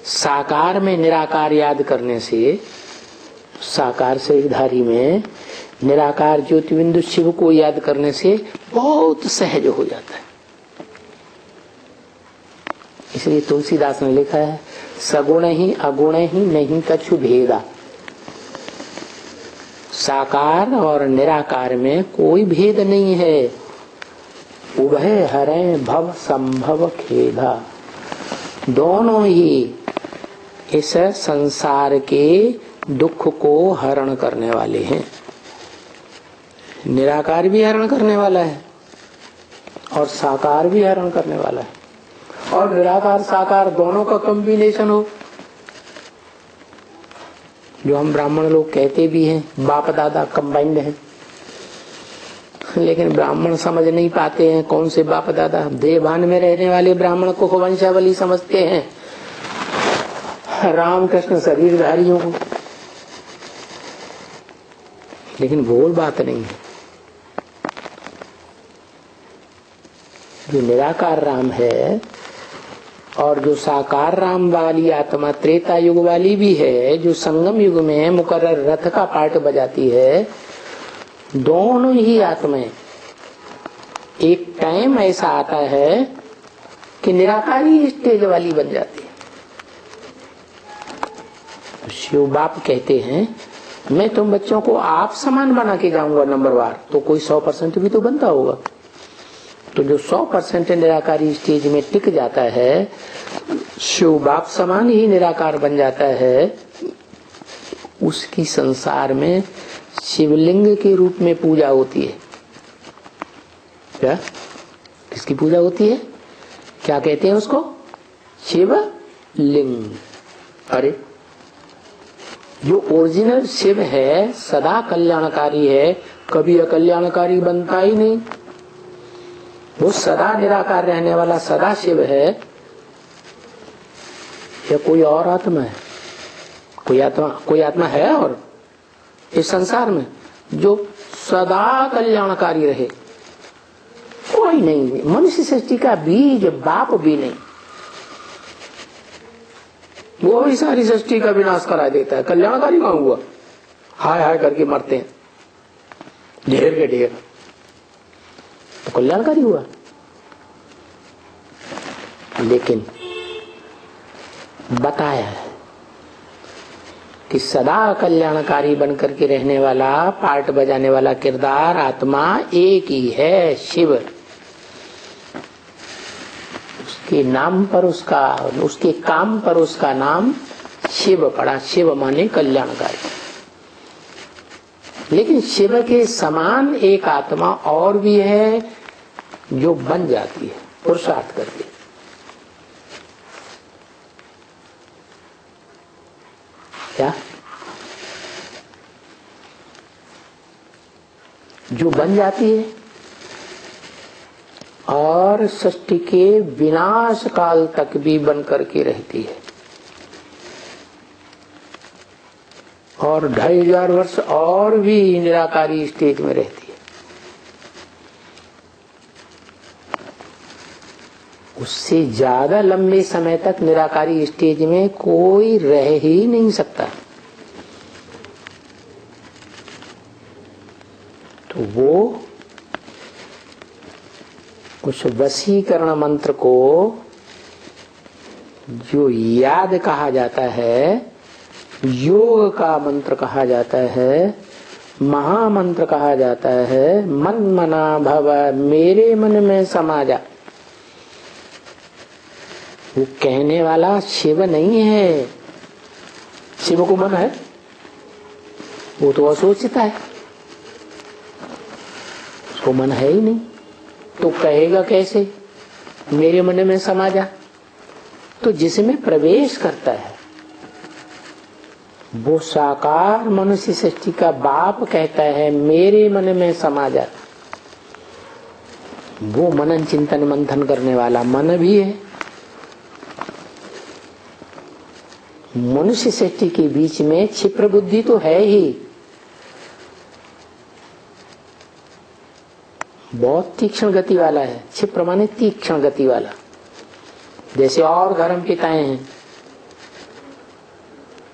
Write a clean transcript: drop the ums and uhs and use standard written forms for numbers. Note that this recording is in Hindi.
साकार में निराकार याद करने से, साकार शरीरधारी में निराकार ज्योतिबिंदु शिव को याद करने से बहुत सहज हो जाता है। इसलिए तुलसीदास ने लिखा है, सगुण ही अगुण ही नहीं कछु भेदा। साकार और निराकार में कोई भेद नहीं है। उभय हरे भव संभव खेदा। दोनों ही इस संसार के दुख को हरण करने वाले हैं। निराकार भी हरण करने वाला है और साकार भी हरण करने वाला है। और निराकार साकार दोनों का कॉम्बिनेशन हो, जो हम ब्राह्मण लोग कहते भी हैं, बाप दादा कंबाइंड है। लेकिन ब्राह्मण समझ नहीं पाते हैं कौन से बाप दादा। देवभान में रहने वाले ब्राह्मण को वंशावली समझते हैं, रामकृष्ण शरीरधारियों को, लेकिन वो बात नहीं है। जो निराकार राम है और जो साकार राम वाली आत्मा त्रेता युग वाली भी है, जो संगम युग में मुकर्रर रथ का पार्ट बजाती है, दोनों ही आत्माएं एक टाइम ऐसा आता है कि निराकारी स्टेज वाली बन जाती है। शिव बाप कहते हैं, मैं तुम बच्चों को आप समान बना के जाऊंगा नंबरवार, तो कोई 100% भी तो बनता होगा। तो जो 100% निराकारी स्टेज में टिक जाता है, शिव बाप समान ही निराकार बन जाता है, उसकी संसार में शिवलिंग के रूप में पूजा होती है। क्या? किसकी पूजा होती है? क्या कहते हैं उसको? शिवलिंग। अरे जो ओरिजिनल शिव है सदा कल्याणकारी है, कभी अकल्याणकारी बनता ही नहीं। वो सदा निराकार रहने वाला सदा शिव है, या कोई और आत्मा है? कोई आत्मा है और इस संसार में जो सदा कल्याणकारी रहे? कोई नहीं। मनुष्य सृष्टि का बीज बाप भी नहीं, वो भी सारी सृष्टि का विनाश करा देता है। कल्याणकारी कहाँ हुआ? हाय हाय करके मरते हैं ढेर के ढेर, तो कल्याणकारी हुआ। लेकिन बताया है कि सदा कल्याणकारी बनकर के रहने वाला, पार्ट बजाने वाला किरदार आत्मा एक ही है, शिव। उसके नाम पर उसका, उसके काम पर उसका नाम शिव पड़ा। शिव माने कल्याणकारी। लेकिन शिव के समान एक आत्मा और भी है जो बन जाती है पुरुषार्थ करके। क्या? जो बन जाती है और सृष्टि के विनाश काल तक भी बन करके रहती है, और 2500 वर्ष और भी निराकारी स्टेज में रहती है। उससे ज्यादा लंबे समय तक निराकारी स्टेज में कोई रह ही नहीं सकता। तो वो उस वशीकरण मंत्र को जो याद कहा जाता है, योग का मंत्र कहा जाता है, महामंत्र कहा जाता है, मन मना भव, मेरे मन में समा जा। वो कहने वाला शिव नहीं है। शिव को मन है? वो तो असोचता है, उसको मन है ही नहीं, तो कहेगा कैसे मेरे मन में समा जा? तो जिसमें प्रवेश करता है वो साकार मनुष्य सृष्टि का बाप कहता है मेरे मन में समा जा। वो मनन चिंतन मंथन करने वाला मन भी है। मनुष्य सृष्टि के बीच में क्षिप्र बुद्धि तो है ही, बहुत तीक्ष्ण गति वाला है। क्षिप्र माने तीक्ष्ण गति वाला। जैसे और धर्म पिताएं हैं,